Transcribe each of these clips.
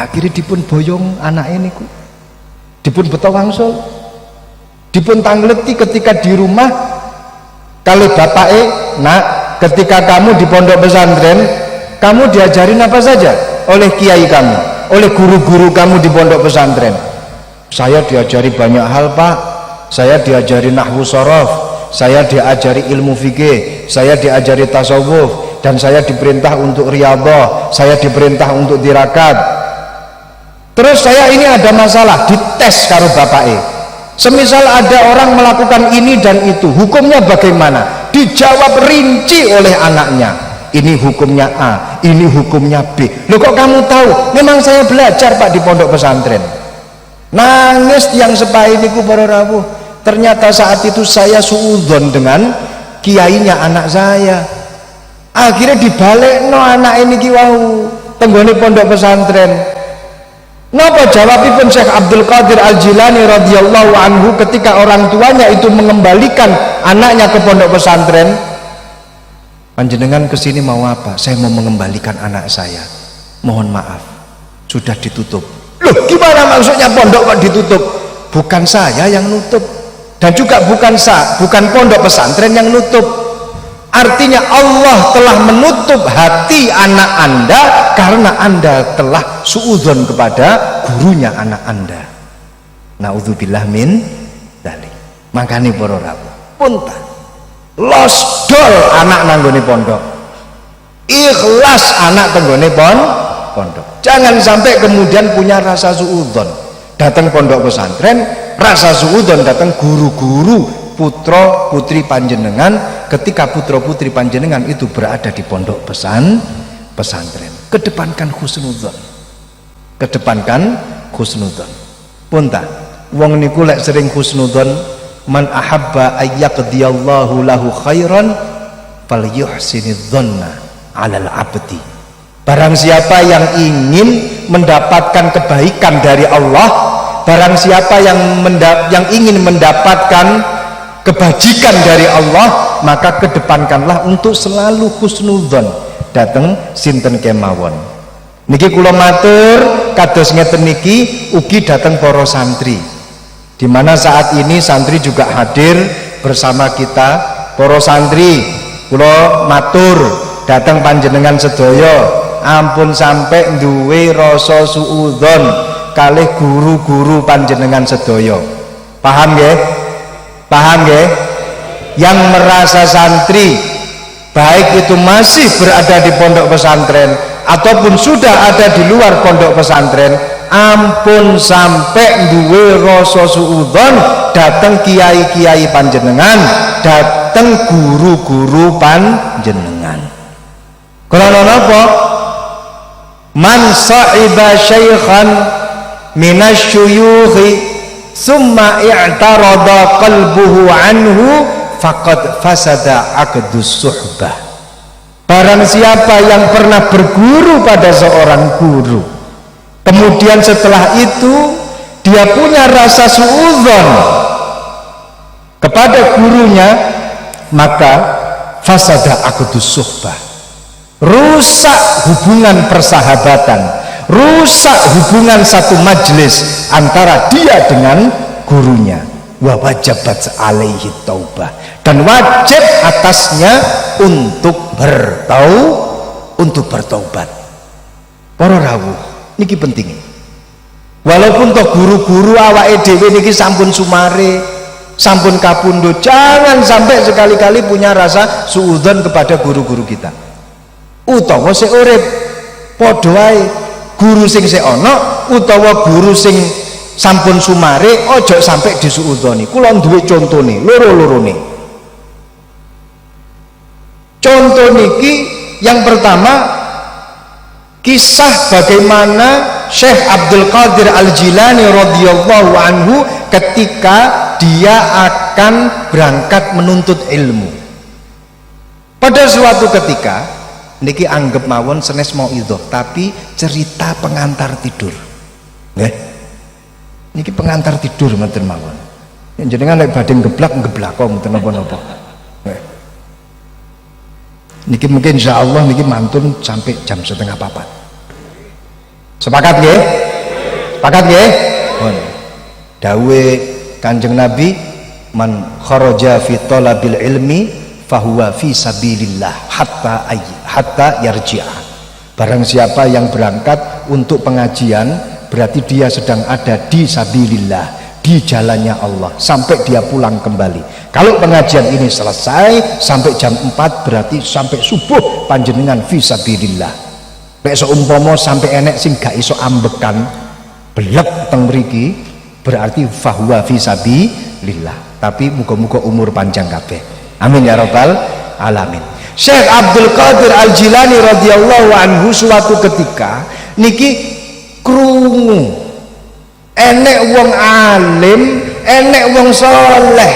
akhirnya dipun boyong anak ini ku, dipun beto wangsul, dipun tangleti ketika di rumah kali bapake. Nak, ketika kamu di pondok pesantren, kamu diajarin apa saja oleh kiai kamu, oleh guru-guru kamu di pondok pesantren? Saya diajari banyak hal, Pak. Saya diajari nahwu shorof, saya diajari ilmu fikih, saya diajari tasawuf, dan saya diperintah untuk riyadhah, saya diperintah untuk tirakat. Terus saya ini ada masalah, dites karo bapake. Semisal ada orang melakukan ini dan itu, hukumnya bagaimana? Dijawab rinci oleh anaknya. Ini hukumnya A, ini hukumnya B. Loh, kok kamu tahu? Memang saya belajar, Pak, di pondok pesantren. Nangis yang sepahi niku para rawuh. Ternyata saat itu saya suudzon dengan kiainya anak saya. Akhirnya dibalik no anak ini ki wau tenggone pondok pesantren. Napa jawabipun Syekh Abdul Qadir Al-Jilani radhiyallahu anhu ketika orang tuanya itu mengembalikan anaknya ke pondok pesantren? Panjenengan kesini mau apa? Saya mau mengembalikan anak saya. Mohon maaf, sudah ditutup. Loh, gimana maksudnya pondok kok ditutup? Bukan saya yang nutup, dan juga bukan pondok pesantren yang nutup. Artinya Allah telah menutup hati anak Anda karena Anda telah suudzon kepada gurunya anak Anda. Naudzubillah min dzalik. Makanya para rawuh, punten losdol anak nanggone pondok, ikhlas anak tenggone pondok. Jangan sampai kemudian punya rasa suudzon datang pondok pesantren, rasa suudzon datang guru-guru putra putri panjenengan ketika putra putri panjenengan itu berada di pondok pesantren. Kedepankan husnudzon, kedepankan husnudzon. Punta wong niku lek sering husnudzon, man ahabba ayyaqdiyallahu lahu khairan falyuhsinidzanna 'alal 'abdi. Barang siapa yang ingin mendapatkan kebaikan dari Allah, barang siapa yang ingin mendapatkan kebajikan dari Allah, maka kedepankanlah untuk selalu husnudzon dateng sinten kemawon. Niki kula matur kados ngeten niki ugi dateng para santri, di mana saat ini santri juga hadir bersama kita. Para santri kula matur dateng panjenengan sedaya, ampun sampai duwe rasa suudzon kalih guru-guru panjenengan sedaya. Paham nggih? Paham nggih? Yang merasa santri baik itu masih berada di pondok pesantren ataupun sudah ada di luar pondok pesantren, ampun sampai duwe rasa suudzon dateng kiai-kiai panjenengan, dateng guru-guru panjenengan. Karena napa? Man sahiba syaikhan minasyuyukhi summa i'tarada qalbuhu anhu faqad fasada aqdus suhbah. Barang siapa yang pernah berguru pada seorang guru, kemudian setelah itu dia punya rasa suudzon kepada gurunya, maka fasada aqdus suhbah, rusak hubungan persahabatan, rusak hubungan satu majelis antara dia dengan gurunya. Wa wajabat alaihi taubah, dan wajib atasnya untuk bertaubat. Para rawuh niki penting. Walaupun toh guru-guru awake dhewe niki sampun sumare, sampun kapundhut, jangan sampai sekali-kali punya rasa suudzon kepada guru-guru kita. Utawa sik urip padha wae, guru sing sik ana utawa guru sing sampun sumare ojo sampai disuudzoni. Kula duwe contone loro-lorone. Contoh niki yang pertama, kisah bagaimana Syekh Abdul Qadir Al-Jilani radhiyallahu anhu ketika dia akan berangkat menuntut ilmu. Pada suatu ketika niki anggap mawon senes mau idhoh, tapi cerita pengantar tidur. Nggih. Niki pengantar tidur mboten mawon. Yen jenengan lek badhe ngeblak kok mboten napa-napa. Nggih. Niki mungkin insyaallah niki mantun sampai jam 3:30. Sepakat nggih? Sepakat nggih? Dawe Kanjeng Nabi, man kharaja fi talabil ilmi fahuwa fi sabilillah hatta yarji'a. Barang siapa yang berangkat untuk pengajian, berarti dia sedang ada di sabilillah, di jalannya Allah, sampai dia pulang kembali. Kalau pengajian ini selesai sampai jam 4, berarti sampai subuh panjenengan fi sabilillah. Nek seumpama sampai enek sing gak iso ambekan blek teng mriki, berarti fahuwa fi sabilillah. Tapi muga-muga umur panjang kabeh. Amin ya rabbal alamin. Syekh Abdul Qadir Al-Jilani radhiyallahu anhu suatu ketika niki krungu enek wong alim, enek wong soleh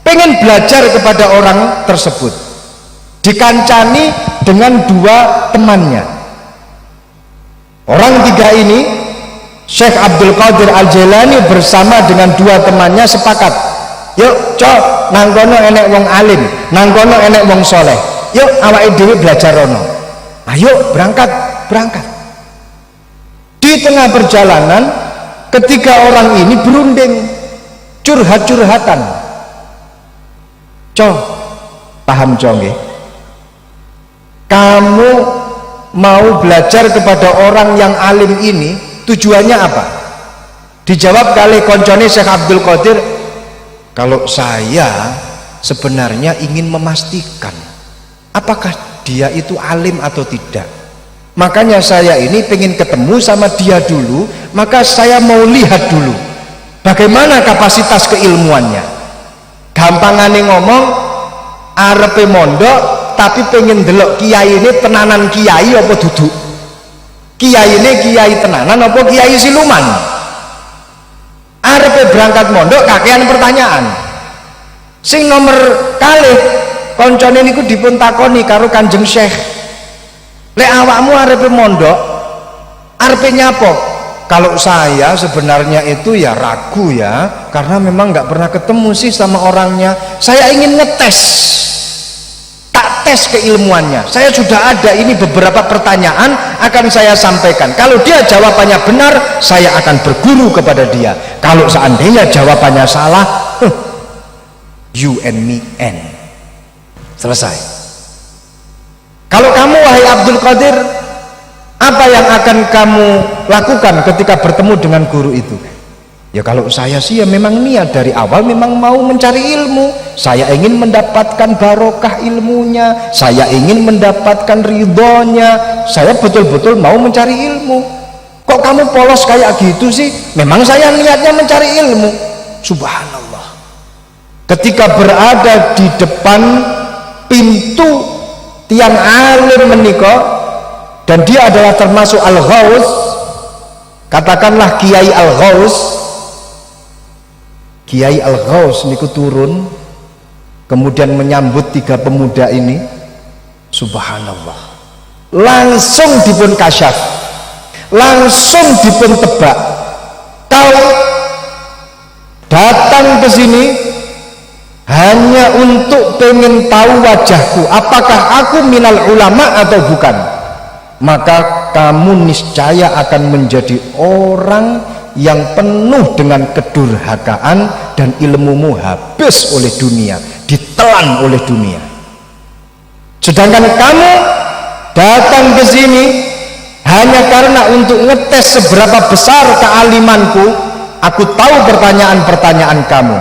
pengen belajar kepada orang tersebut, dikancani dengan dua temannya. Orang tiga ini, Syekh Abdul Qadir Al-Jilani bersama dengan dua temannya sepakat, yuk cok nangkono enek wong alim, nangkono enek wong soleh, yuk awake dhewe belajar rono. Ayo berangkat. Di tengah perjalanan ketiga orang ini berunding, curhat-curhatan. Cok, paham cok nggih? Kamu mau belajar kepada orang yang alim ini tujuannya apa? Dijawab kali koncone Syekh Abdul Qadir, kalau saya sebenarnya ingin memastikan apakah dia itu alim atau tidak. Makanya saya ini pengen ketemu sama dia dulu, maka saya mau lihat dulu bagaimana kapasitas keilmuannya. Gampangane ngomong, arepe mondok tapi pengen delok kiai ini tenanan kiai apa duduk. Kiai ini kiai tenanan apa kiai siluman. Arepe berangkat mondok kakean pertanyaan. Sing nomor kalih koncone niku dipun takoni karo Kanjeng Syekh, lek awakmu arepe mondok arepe nyapa? Kalau saya sebenarnya itu ya ragu ya, karena memang nggak pernah ketemu sih sama orangnya. Saya ingin ngetes, tak tes keilmuannya. Saya sudah ada ini beberapa pertanyaan akan saya sampaikan. Kalau dia jawabannya benar, saya akan berguru kepada dia. Kalau seandainya jawabannya salah, you and me end. Selesai. Kalau kamu wahai Abdul Qadir, apa yang akan kamu lakukan ketika bertemu dengan guru itu? Ya kalau saya sih ya memang niat dari awal memang mau mencari ilmu. Saya ingin mendapatkan barokah ilmunya, saya ingin mendapatkan ridhonya, saya betul-betul mau mencari ilmu. Kok kamu polos kayak gitu sih? Memang saya niatnya mencari ilmu. Subhanallah. Ketika berada di depan pintu tiang alim menikah, dan dia adalah termasuk Al-Ghaus, katakanlah Kiai Al-Ghaus. Kiai Al-Ghaus niku turun kemudian menyambut tiga pemuda ini. Subhanallah, langsung dipun kasyaf, langsung dipun tebak. Kau datang ke sini hanya untuk pengen tahu wajahku, apakah aku minal ulama atau bukan, maka kamu niscaya akan menjadi orang yang penuh dengan kedurhakaan dan ilmumu habis oleh dunia, ditelan oleh dunia. Sedangkan kamu datang ke sini hanya karena untuk ngetes seberapa besar kealimanku. Aku tahu pertanyaan-pertanyaan kamu.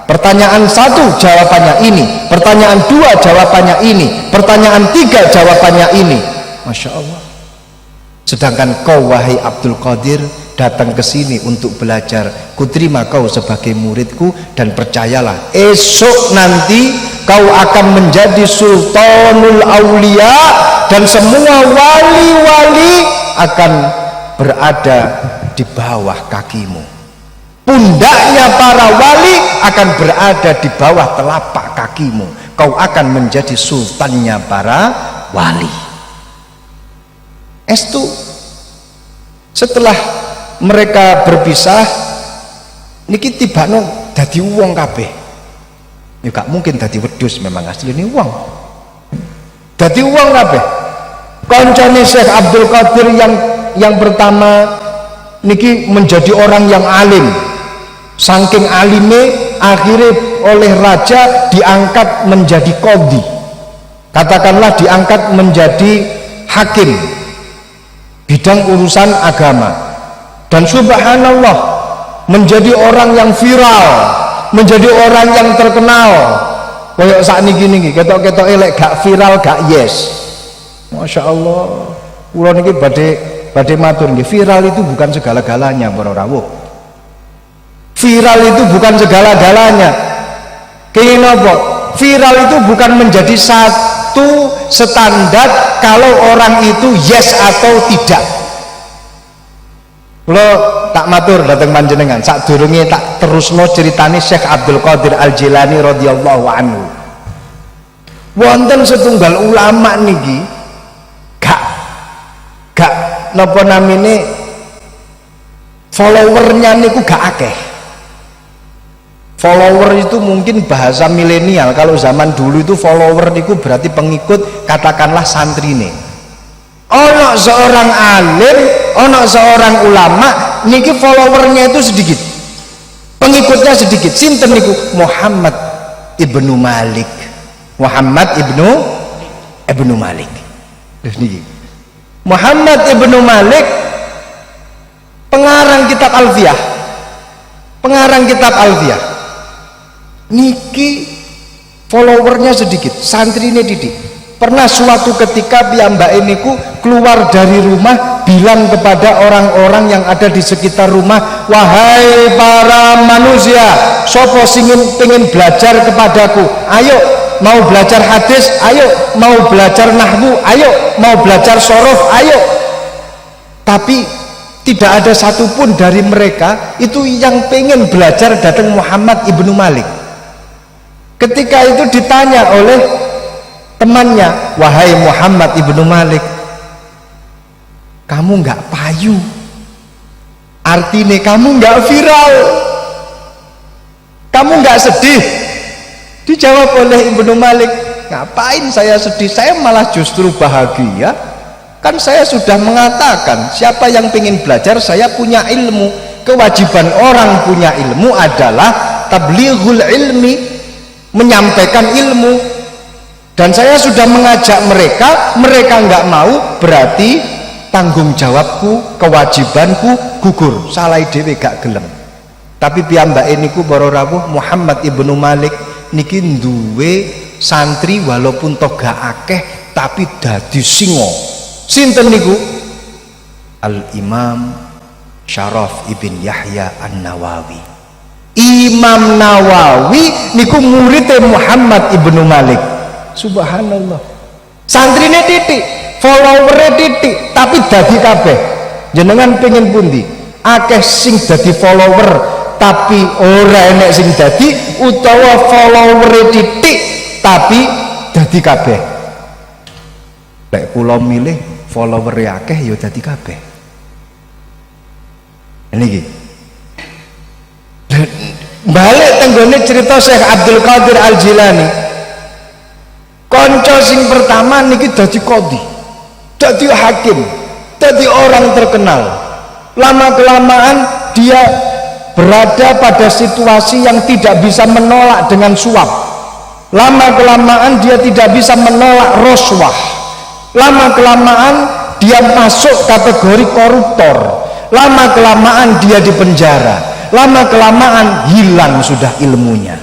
Pertanyaan 1 jawabannya ini, pertanyaan 2 jawabannya ini, pertanyaan 3 jawabannya ini. Masya Allah. Sedangkan kau wahai Abdul Qadir datang ke sini untuk belajar, kuterima kau sebagai muridku, dan percayalah esok nanti kau akan menjadi sultanul aulia, dan semua wali-wali akan berada di bawah kakimu. Pundaknya para wali akan berada di bawah telapak kakimu. Kau akan menjadi sultannya para wali. Estu. Setelah mereka berpisah, niki tibano dadi wong kabeh. Ya gak mungkin dadi wedhus, memang asline wong. Dadi wong kabeh. Koncone Syekh Abdul Qadir yang yang pertama niki menjadi orang yang alim, saking alime akhirnya oleh raja diangkat menjadi qadhi, katakanlah diangkat menjadi hakim bidang urusan agama, dan subhanallah menjadi orang yang viral, menjadi orang yang terkenal. Kayak saat ini ketok-ketok elek gak viral gak yes, masya Allah. Kula niki badhe matur nggih, viral itu bukan segala-galanya para rawuh. Viral itu bukan segala-galanya. Kenging napa? Viral itu bukan menjadi satu standar kalau orang itu yes atau tidak. Kula tak matur dhateng panjenengan sadurunge tak terusno ceritane Syekh Abdul Qadir Al Jilani radhiyallahu anhu. Wonten setunggal ulama niki gak napa namine followernya niku gak akeh. Follower itu mungkin bahasa milenial, kalau zaman dulu itu follower niku berarti pengikut, katakanlah santrine. Ono seorang alim, ono seorang ulama niki followernya itu sedikit, pengikutnya sedikit. Sinten niku? Muhammad ibnu Malik. Muhammad ibnu Malik. Niki Muhammad ibnu Malik, pengarang kitab Alfiyah, niki followernya sedikit, santrine didik. Pernah suatu ketika piyambake niku keluar dari rumah bilang kepada orang-orang yang ada di sekitar rumah, wahai para manusia, sopo singin pengen belajar kepadaku, ayo mau belajar hadis, ayo mau belajar nahwu, ayo mau belajar sorof, ayo. Tapi tidak ada satupun dari mereka itu yang pengen belajar datang Muhammad ibnu Malik. Ketika itu ditanya oleh temannya, wahai Muhammad ibnu Malik, kamu nggak payu, artinya kamu nggak viral, kamu nggak sedih. Dijawab oleh Ibnu Malik, ngapain saya sedih, saya malah justru bahagia. Kan saya sudah mengatakan siapa yang ingin belajar, saya punya ilmu. Kewajiban orang punya ilmu adalah tablighul ilmi, menyampaikan ilmu. Dan saya sudah mengajak mereka, mereka nggak mau, berarti tanggung jawabku, kewajibanku gugur, salah dhewe gak gelem. Tapi piyambake niku para rawuh, Muhammad ibnu Malik niki duwe santri walaupun toga akeh tapi dadi singo. Sinten niku? Al Imam Syaraf ibn Yahya An-Nawawi. Imam Nawawi niku muridnya Muhammad ibnu Malik. Subhanallah. Santrine titik, followernya titik, tapi dadi kabeh. Jenengan pengen pundi? Akeh sing dadi follower tapi ora enek sing dadi, utawa follower titik tapi dadi kabeh. Lek kula milih follower akeh ya dadi kabeh. Niki balik tenggone cerita Syekh Abdul Qadir Al Jilani. Konco sing pertama niki dadi qadhi, dadi hakim, dadi orang terkenal. Lama kelamaan dia berada pada situasi yang tidak bisa menolak dengan suap. Lama kelamaan dia tidak bisa menolak roswah. Lama kelamaan dia masuk kategori koruptor. Lama kelamaan dia dipenjara. Lama kelamaan hilang sudah ilmunya.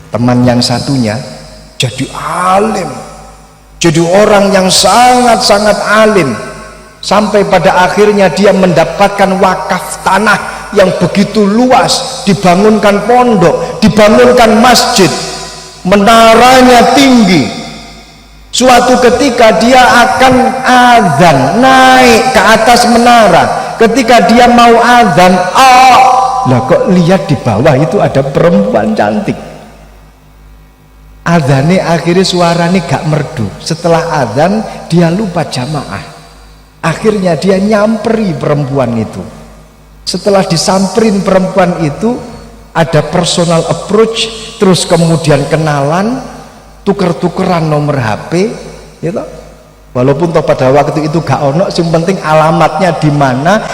Teman yang satunya jadi alim, jadi orang yang sangat-sangat alim, sampai pada akhirnya dia mendapatkan wakaf tanah yang begitu luas, dibangunkan pondok, dibangunkan masjid, menaranya tinggi. Suatu ketika dia akan azan, naik ke atas menara. Ketika dia mau azan, lah kok lihat di bawah itu ada perempuan cantik. Azannya akhirnya suaranya gak merdu. Setelah azan dia lupa jamaah. Akhirnya dia nyamperi perempuan itu. Setelah disamperin perempuan itu, ada personal approach, terus kemudian kenalan, tuker-tukeran nomor HP, gitu. walaupun toh pada waktu itu gak ono, yang penting alamatnya di mana.